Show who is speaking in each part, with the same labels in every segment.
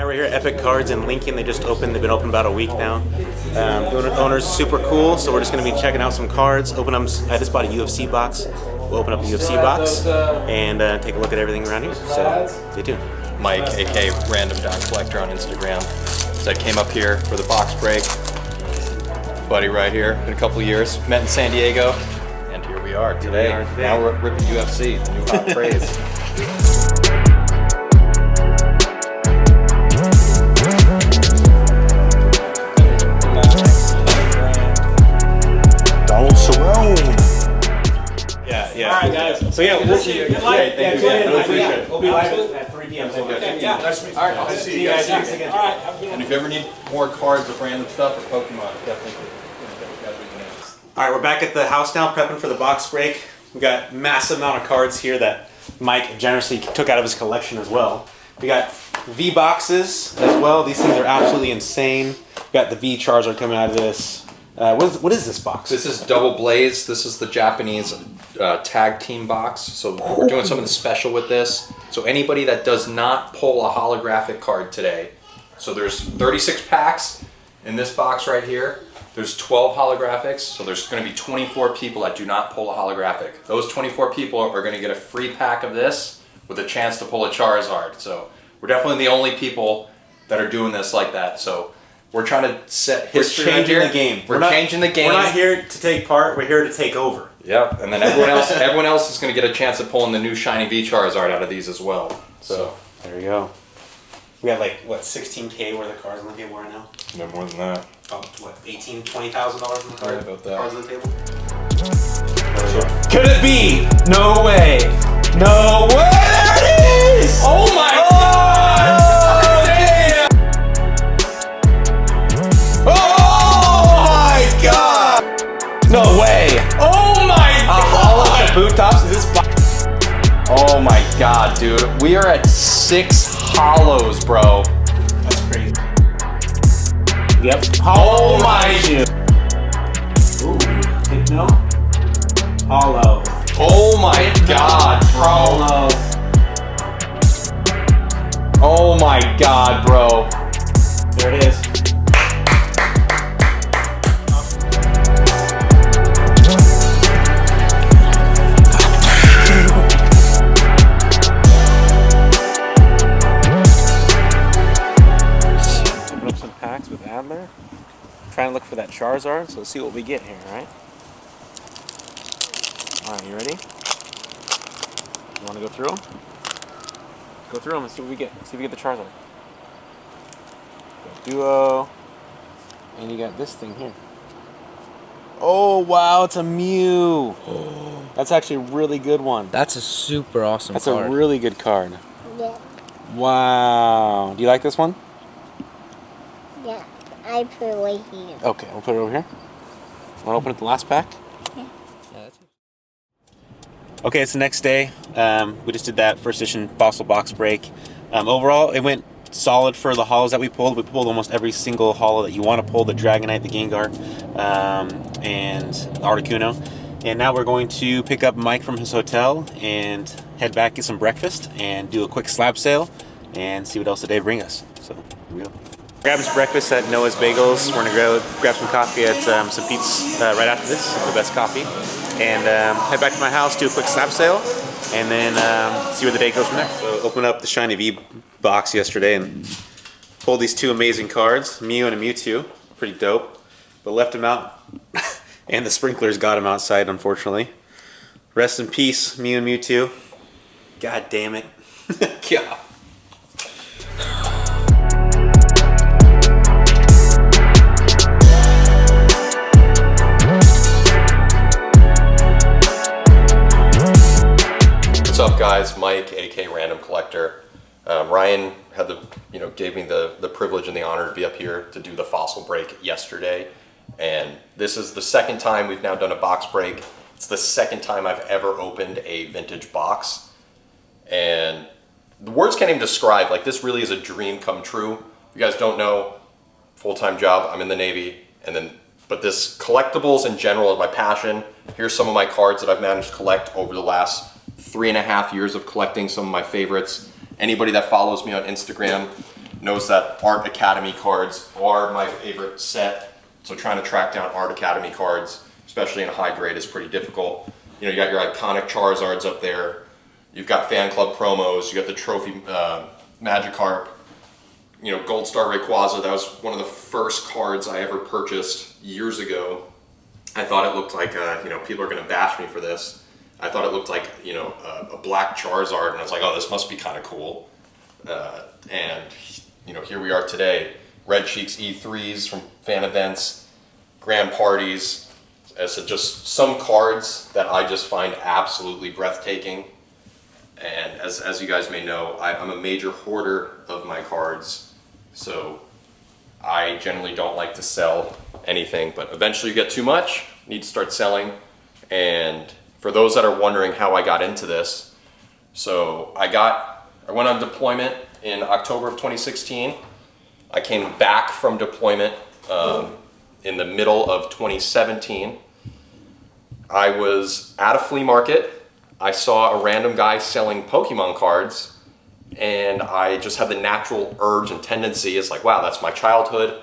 Speaker 1: right here, Epic Cards in Lincoln. They just opened. They've been open about a week now. The owner's super cool, so we're just going to be checking out some cards. I just bought a UFC box. We'll open up the UFC box and take a look at everything around here. So stay tuned.
Speaker 2: Mike, aka Random Dot Collector on Instagram. So I came up here for the box break. Buddy right here, been a couple years. Met in San Diego, and here we are today. Now we're ripping UFC, the new hot craze.
Speaker 3: Donald Cerrone.
Speaker 1: Yeah.
Speaker 4: All right, guys.
Speaker 1: So yeah, we'll see you.
Speaker 4: Good luck.
Speaker 1: Thank you. We'll be live at 3 p.m. So
Speaker 4: Yeah. Nice to meet you. All right, I'll see you guys again. All right, have a good one.
Speaker 2: And if you ever need more cards of random stuff or Pokemon, definitely.
Speaker 1: All right, we're back at the house now, prepping for the box break. We got massive amount of cards here that Mike generously took out of his collection as well. We got V boxes as well. These things are absolutely insane. We got the V Charizard coming out of this. What is this box?
Speaker 2: This is Double Blaze. This is the Japanese tag team box. So we're doing something special with this. So anybody that does not pull a holographic card today, so there's 36 packs in this box right here. There's 12 holographics, so there's going to be 24 people that do not pull a holographic. Those 24 people are going to get a free pack of this with a chance to pull a Charizard. So we're definitely the only people that are doing this like that. So we're trying to set history.
Speaker 1: We're changing the game.
Speaker 2: We're changing the game.
Speaker 1: We're not here to take part. We're here to take over.
Speaker 2: Yep, and then everyone else is going to get a chance of pulling the new shiny V Charizard out of these as well. So
Speaker 1: there we go. We got like, what, 16K worth of cards on the table right now?
Speaker 2: no more than that.
Speaker 1: Oh, what, $18,000, $20,000 on the card?
Speaker 2: Yeah, about that.
Speaker 1: Cards on the table?
Speaker 4: Could it be? No way. No way. There it is. Oh my God. Damn. Oh my God. No way. Oh my God.
Speaker 2: Boot tops is this box. Oh my God, dude. We are at 6 hollows, bro.
Speaker 1: That's crazy.
Speaker 4: Yep.
Speaker 2: Oh my.
Speaker 1: Ooh, Hypno. Hollow.
Speaker 2: Oh my God, bro.
Speaker 1: Hollow.
Speaker 2: Oh my God, bro.
Speaker 1: There it is. Open up some packs with Adler. Trying to look for that Charizard, so let's see what we get here, alright? Alright, you ready? You want to go through them? Go through them and see what we get. See if we get the Charizard. Got Duo. And you got this thing here. Oh, wow, it's a Mew. That's actually a really good one.
Speaker 5: That's a super awesome
Speaker 1: That's
Speaker 5: card.
Speaker 1: a really good card.
Speaker 6: Yeah,
Speaker 1: Wow. Do you like this one?
Speaker 6: yeah. I put it right here.
Speaker 1: Okay, we'll put it over here. Want to open up the last pack?
Speaker 5: Yeah, that's
Speaker 1: Okay, it's the next day. We just did that first edition fossil box break. Overall, it went solid for the hollows that we pulled. We pulled almost every single hollow that you want to pull: the Dragonite, the Gengar, and the Articuno. And now we're going to pick up Mike from his hotel and head back, get some breakfast, and do a quick slab sale and see what else the day brings us. So here we go. Grabbing some breakfast at Noah's Bagels. We're gonna grab some coffee at St. Pete's right after this, the best coffee, and head back to my house, do a quick slab sale, and then see where the day goes from there. So opened up the Shiny V box yesterday and pulled these two amazing cards, Mew and a Mewtwo, pretty dope, but left them out, and the sprinklers got them outside, unfortunately. Rest in peace, Mew and Mewtwo. God damn it.
Speaker 2: Yeah. What's up, guys? Mike, aka Random Collector. Ryan had gave me the privilege and the honor to be up here to do the fossil break yesterday, and this is the second time we've now done a box break. It's the second time I've ever opened a vintage box, and the words can't even describe. Like, this really is a dream come true. If you guys don't know, full-time job. I'm in the Navy, but this collectibles in general is my passion. Here's some of my cards that I've managed to collect over the last 3.5 years of collecting some of my favorites. Anybody that follows me on Instagram knows that Art Academy cards are my favorite set. So trying to track down Art Academy cards, especially in high grade, is pretty difficult. You know, you got your iconic Charizards up there. You've got fan club promos. You got the trophy Magikarp. You know, Gold Star Rayquaza. That was one of the first cards I ever purchased years ago. I thought it looked like, you know, people are going to bash me for this. I thought it looked like, you know, a black Charizard, and I was like, oh, this must be kind of cool. And, you know, here we are today. Red Cheeks E3s from fan events, grand parties. As just some cards that I just find absolutely breathtaking. And as you guys may know, I'm a major hoarder of my cards. So I generally don't like to sell anything, but eventually you get too much, need to start selling. And for those that are wondering how I got into this, so I went on deployment in October of 2016. I came back from deployment in the middle of 2017. I was at a flea market. I saw a random guy selling Pokemon cards, and I just had the natural urge and tendency. It's like, wow, that's my childhood.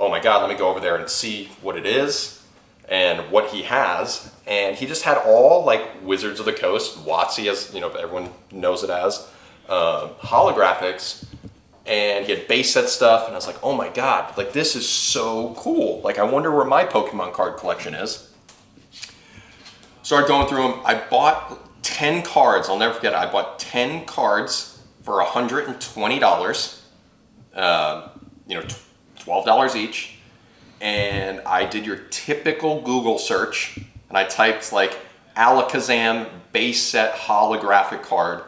Speaker 2: Oh my God, let me go over there and see what it is and what he has. And he just had all like Wizards of the Coast, WotC, as you know, everyone knows it as, holographics, and he had base set stuff. And I was like, oh my God, like this is so cool. Like I wonder where my Pokemon card collection is. Started going through them. I bought 10 cards. I'll never forget it. I bought 10 cards for $120. You know, $12 each. And I did your typical Google search, and I typed like Alakazam base set holographic card.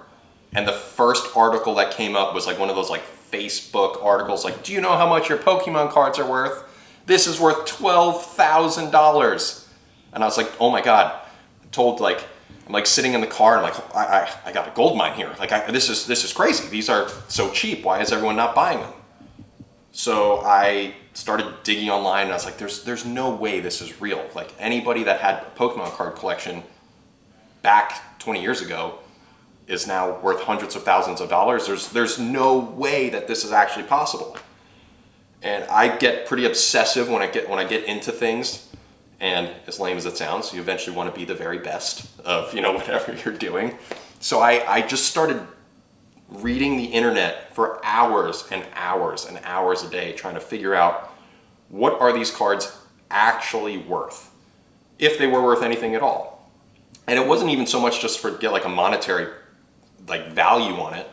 Speaker 2: And the first article that came up was like one of those like Facebook articles, like, do you know how much your Pokemon cards are worth? This is worth $12,000. And I was like, oh my God. I'm like sitting in the car and I'm like, I got a gold mine here. Like this is crazy. These are so cheap. Why is everyone not buying them? So I started digging online and I was like, there's no way this is real. Like anybody that had a Pokemon card collection back 20 years ago is now worth hundreds of thousands of dollars. There's no way that this is actually possible. And I get pretty obsessive when I get into things. And as lame as it sounds, you eventually want to be the very best of, you know, whatever you're doing. So I just started reading the internet for hours and hours and hours a day, trying to figure out what are these cards actually worth, if they were worth anything at all. And it wasn't even so much just for get like a monetary like value on it.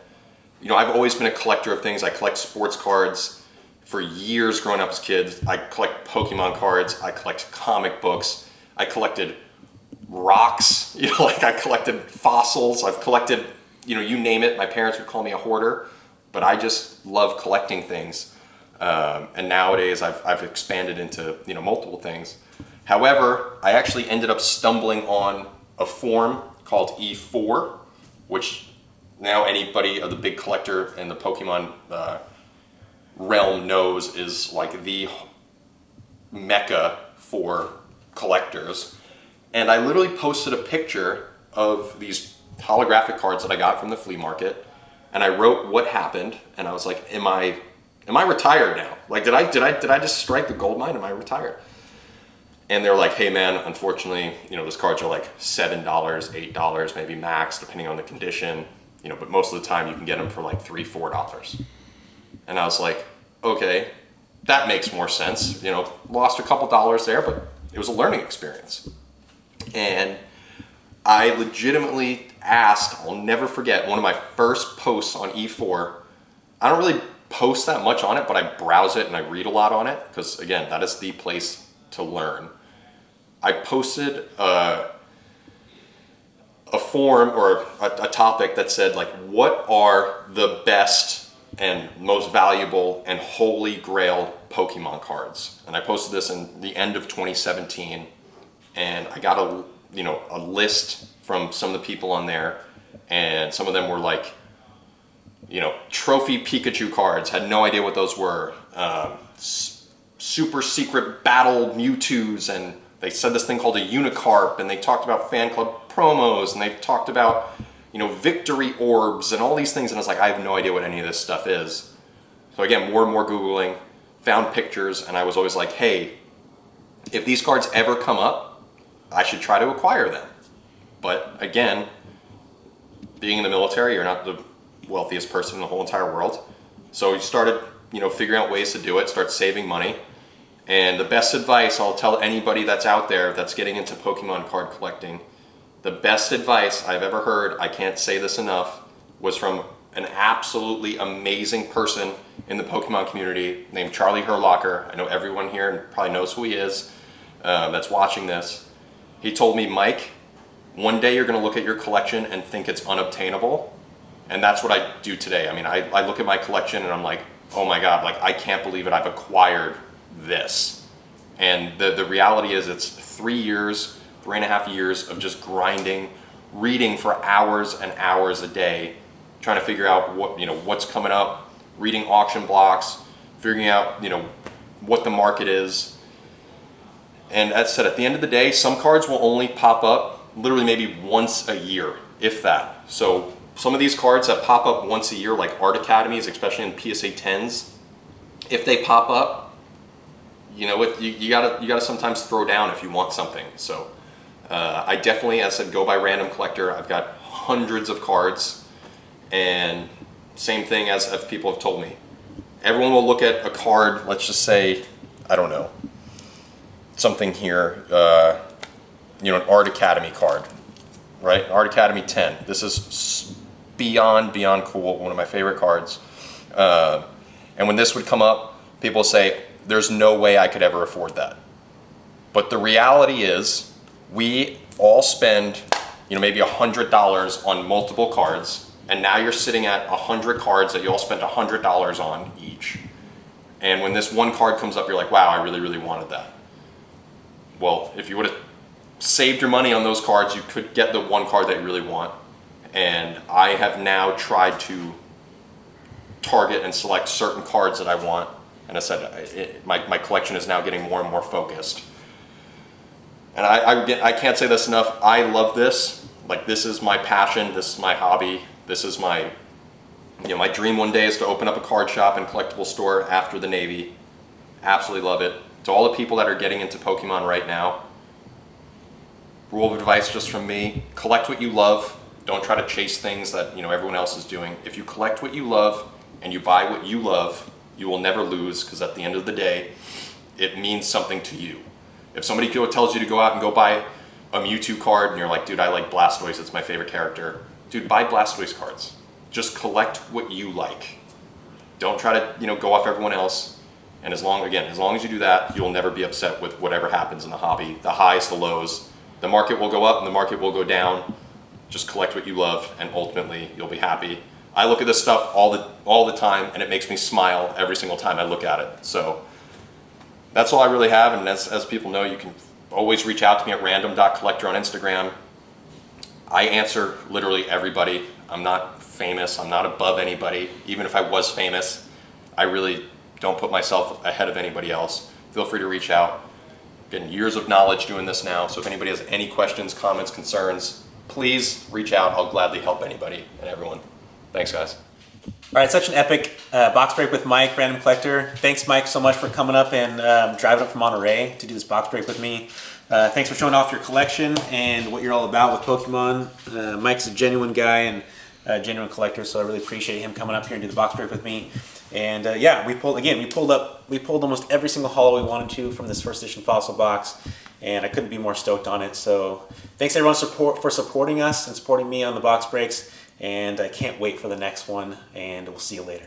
Speaker 2: You know, I've always been a collector of things. I collect sports cards. For years growing up as kids, I collect Pokemon cards, I collect comic books, I collected rocks, you know, like I collected fossils, I've collected, you know, you name it. My parents would call me a hoarder, but I just love collecting things. And nowadays I've expanded into, you know, multiple things. However, I actually ended up stumbling on a forum called E4, which now anybody of the big collector in the Pokemon realm knows is like the mecca for collectors. And I literally posted a picture of these holographic cards that I got from the flea market, and I wrote what happened, and I was like, am I retired now? Like did I just strike the gold mine? Am I retired? And they're like, hey man, unfortunately, you know, those cards are like $7, $8, maybe max, depending on the condition, you know, but most of the time you can get them for like $3, $4. And I was like, okay, that makes more sense. You know, lost a couple dollars there, but it was a learning experience. And I legitimately asked, I'll never forget, one of my first posts on E4. I don't really post that much on it, but I browse it and I read a lot on it because, again, that is the place to learn. I posted a forum or a topic that said, like, what are the best and most valuable and holy grail Pokemon cards? And I posted this in the end of 2017, and I got a list from some of the people on there, and some of them were like, you know, trophy Pikachu cards, had no idea what those were, super secret battle Mewtwo's, and they said this thing called a Unicarp, and they talked about fan club promos, and they talked about, you know, victory orbs and all these things. And I was like, I have no idea what any of this stuff is. So again, more and more Googling, found pictures, and I was always like, hey, if these cards ever come up, I should try to acquire them. But again, being in the military, you're not the wealthiest person in the whole entire world. So we started, figuring out ways to do it, start saving money. And the best advice I'll tell anybody that's out there that's getting into Pokemon card collecting, the best advice I've ever heard, I can't say this enough, was from an absolutely amazing person in the Pokemon community named Charlie Herlocker. I know everyone here probably knows who he is that's watching this. He told me, Mike, one day you're going to look at your collection and think it's unobtainable. And that's what I do today. I mean, I look at my collection and I'm like, oh my God, like I can't believe it. I've acquired this. And the reality is it's 3.5 years of just grinding, reading for hours and hours a day, trying to figure out what's coming up, reading auction blocks, figuring out, what the market is. And as I said, at the end of the day, some cards will only pop up literally maybe once a year, if that. So some of these cards that pop up once a year, like Art Academies, especially in PSA 10s, if they pop up, you gotta sometimes throw down if you want something. So I definitely, as I said, go by Random Collector. I've got hundreds of cards, and same thing as people have told me. Everyone will look at a card, let's just say, I don't know, something here, an Art Academy card, right? Art Academy 10. This is beyond cool, one of my favorite cards. And when this would come up, people say, there's no way I could ever afford that. But the reality is, we all spend, maybe $100 on multiple cards, and now you're sitting at 100 cards that you all spent $100 on each. And when this one card comes up, you're like, wow, I really, really wanted that. Well, if you would have saved your money on those cards, you could get the one card that you really want. And I have now tried to target and select certain cards that I want. And I said, my collection is now getting more and more focused. And I can't say this enough. I love this. Like, this is my passion. This is my hobby. This is my, my dream one day is to open up a card shop and collectible store after the Navy. Absolutely love it. To all the people that are getting into Pokemon right now, rule of advice just from me, collect what you love. Don't try to chase things that everyone else is doing. If you collect what you love and you buy what you love, you will never lose, because at the end of the day, it means something to you. If somebody tells you to go out and go buy a Mewtwo card and you're like, dude, I like Blastoise, it's my favorite character. Dude, buy Blastoise cards. Just collect what you like. Don't try to go off everyone else. And as long as you do that, you'll never be upset with whatever happens in the hobby. The highs, the lows. The market will go up and the market will go down. Just collect what you love, and ultimately you'll be happy. I look at this stuff all the time, and it makes me smile every single time I look at it. So that's all I really have, and as people know, you can always reach out to me at random.collector on Instagram. I answer literally everybody. I'm not famous. I'm not above anybody. Even if I was famous, I really don't put myself ahead of anybody else. Feel free to reach out. Getting years of knowledge doing this now, so if anybody has any questions, comments, concerns, please reach out. I'll gladly help anybody and everyone. Thanks, guys.
Speaker 1: All right, such an epic box break with Mike, Random Collector. Thanks, Mike, so much for coming up and driving up from Monterey to do this box break with me. Thanks for showing off your collection and what you're all about with Pokemon. Mike's a genuine guy and a genuine collector, so I really appreciate him coming up here and do the box break with me. And yeah, we pulled almost every single holo we wanted to from this first edition fossil box, and I couldn't be more stoked on it. So thanks everyone for supporting us and supporting me on the box breaks, and I can't wait for the next one, and we'll see you later.